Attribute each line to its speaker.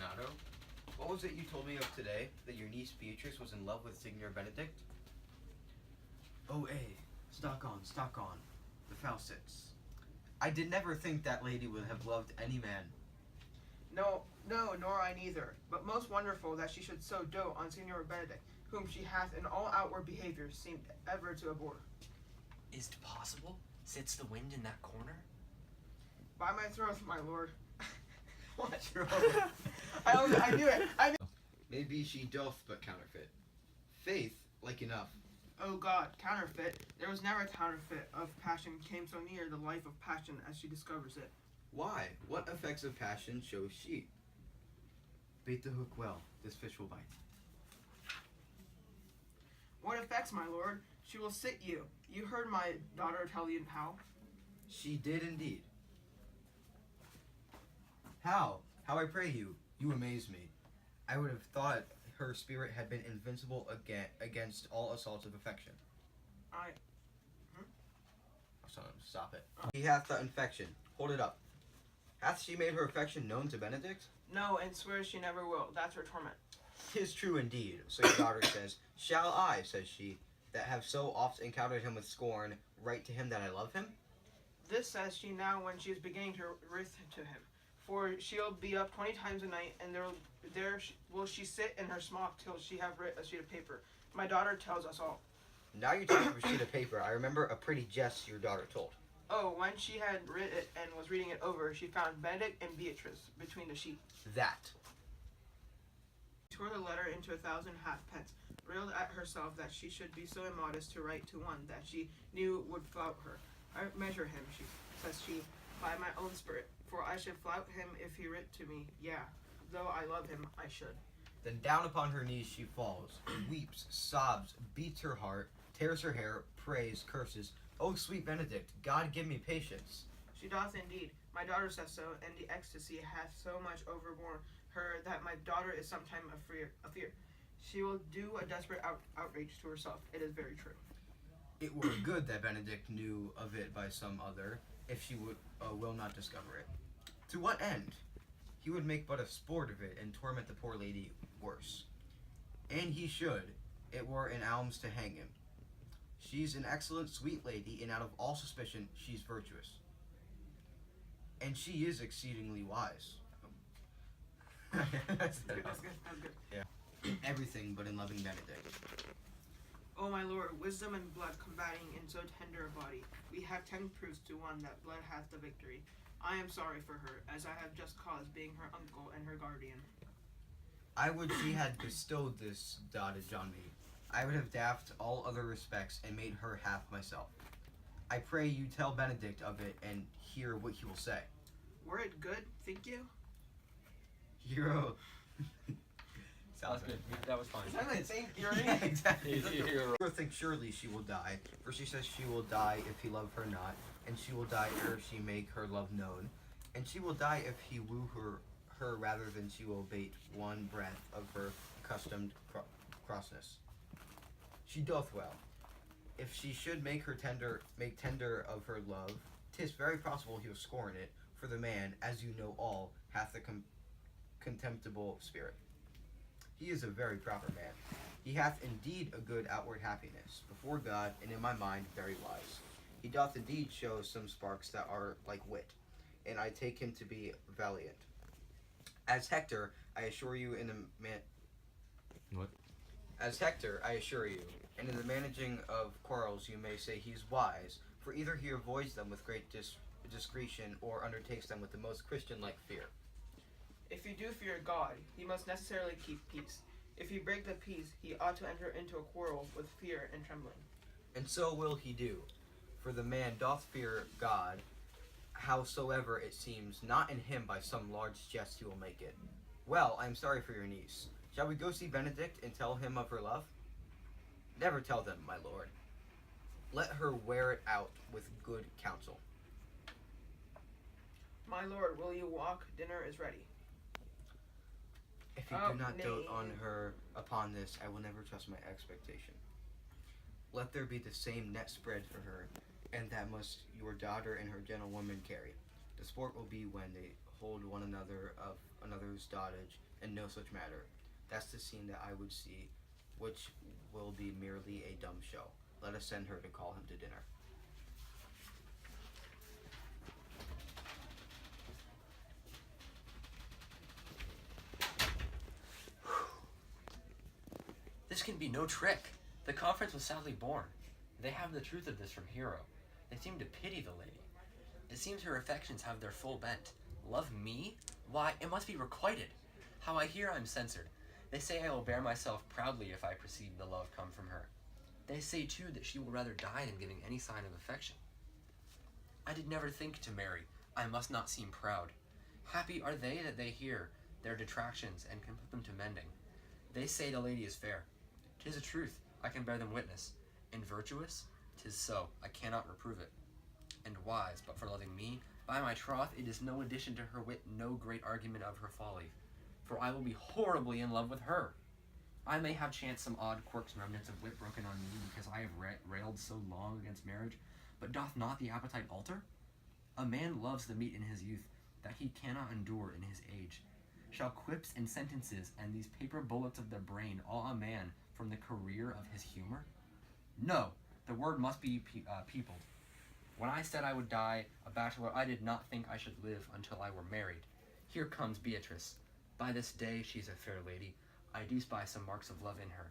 Speaker 1: Donato. What was it you told me of today, that your niece Beatrice was in love with Signor Benedict? Oh, stock on, the Faustix. I did never think that lady would have loved any man.
Speaker 2: No, nor I neither, but most wonderful that she should so dote on Signor Benedict, whom she hath in all outward behaviour seemed ever to abhor.
Speaker 3: Is't possible? Sits the wind in that corner?
Speaker 2: By my troth, my lord.
Speaker 1: What's wrong?
Speaker 2: I knew it.
Speaker 1: Maybe she doth but counterfeit. Faith, like enough.
Speaker 2: Oh God, counterfeit. There was never a counterfeit of passion came so near the life of passion as she discovers it.
Speaker 1: Why? What effects of passion shows she? Bait the hook well, this fish will bite.
Speaker 2: What effects, my lord? She will sit you. You heard my daughter tell you how?
Speaker 1: She did indeed. How? How, I pray you? You amaze me. I would have thought her spirit had been invincible against all assaults of affection. Stop it. He hath the infection. Hold it up. Hath she made her affection known to Benedict?
Speaker 2: No, and swears she never will. That's her torment.
Speaker 1: 'Tis true indeed. So your daughter says, Shall I, says she, that have so oft encountered him with scorn, write to him that I love him?
Speaker 2: This says she now when she is beginning to writh to him. For she'll be up 20 times a night, and there will she sit in her smock till she have writ a sheet of paper. My daughter tells us all.
Speaker 1: Now you talk of a sheet of paper. I remember a pretty jest your daughter told.
Speaker 2: Oh, when she had writ it and was reading it over, she found Benedict and Beatrice between the sheet.
Speaker 1: That.
Speaker 2: She tore the letter into 1,000 halfpence, railed at herself that she should be so immodest to write to one that she knew would flout her. I measure him, says she, by my own spirit, for I should flout him if he writ to me. Yeah, though I love him, I should.
Speaker 1: Then down upon her knees she falls, weeps, sobs, beats her heart, tears her hair, prays, curses. Oh, sweet Benedict, God give me patience.
Speaker 2: She doth indeed. My daughter says so, and the ecstasy hath so much overborne her that my daughter is sometime a fear. She will do a desperate outrage to herself. It is very true.
Speaker 1: It were good that Benedict knew of it by some other, if she will not discover it. To what end? He would make but a sport of it, and torment the poor lady worse. And he should. It were an alms to hang him. She's an excellent sweet lady, and out of all suspicion, she's virtuous. And she is exceedingly wise. That's good. Yeah. Everything but in loving Benedict.
Speaker 2: O my lord, wisdom and blood combating in so tender a body, we have 10 proofs to one that blood hath the victory. I am sorry for her, as I have just cause, being her uncle and her guardian.
Speaker 1: I would she had bestowed this dotage on me. I would have daffed all other respects and made her half myself. I pray you tell Benedict of it and hear what he will say.
Speaker 2: Were it good, think you?
Speaker 1: Hero.
Speaker 3: Sounds good. That was fine.
Speaker 2: Sounds like saying
Speaker 1: Yeah, exactly.
Speaker 3: Hero.
Speaker 1: I think surely she will die, for she says she will die if he love her not, and she will die ere she make her love known, and she will die if he woo her rather than she will abate one breath of her accustomed crossness. She doth well. If she should make tender of her love, 'tis very possible he will scorn it, for the man, as you know all, hath a contemptible spirit. He is a very proper man. He hath indeed a good outward happiness, before God, and in my mind very wise. He doth indeed show some sparks that are like wit, and I take him to be valiant. As Hector, I assure you, As Hector, I assure you, and in the managing of quarrels you may say he is wise, for either he avoids them with great discretion, or undertakes them with the most Christian-like fear.
Speaker 2: If you do fear God, he must necessarily keep peace. If he break the peace, he ought to enter into a quarrel with fear and trembling.
Speaker 1: And so will he do, for the man doth fear God, howsoever it seems not in him by some large jest he will make it. Well, I am sorry for your niece. Shall we go see Benedict and tell him of her love? Never tell them, my lord. Let her wear it out with good counsel.
Speaker 2: My lord, will you walk? Dinner is ready.
Speaker 1: If you do not dote on her upon this, I will never trust my expectation. Let there be the same net spread for her, and that must your daughter and her gentlewoman carry. The sport will be when they hold one another of another's dotage, and no such matter. That's the scene that I would see, which will be merely a dumb show. Let us send her to call him to dinner.
Speaker 3: This can be no trick. The conference was sadly born. They have the truth of this from Hero. They seem to pity the lady. It seems her affections have their full bent. Love me? Why, it must be requited. How I hear I'm censored. They say I will bear myself proudly if I perceive the love come from her. They say, too, that she will rather die than giving any sign of affection. I did never think to marry. I must not seem proud. Happy are they that they hear their detractions and can put them to mending. They say the lady is fair. 'Tis a truth, I can bear them witness. And virtuous? 'Tis so, I cannot reprove it. And wise, but for loving me, by my troth, it is no addition to her wit, no great argument of her folly. For I will be horribly in love with her. I may have chanced some odd quirks and remnants of wit broken on me, because I have railed so long against marriage, but doth not the appetite alter? A man loves the meat in his youth, that he cannot endure in his age. Shall quips and sentences, and these paper bullets of the brain, awe a man from the career of his humor? No, the word must be peopled. When I said I would die a bachelor, I did not think I should live until I were married. Here comes Beatrice. By this day she's a fair lady. I do spy some marks of love in her.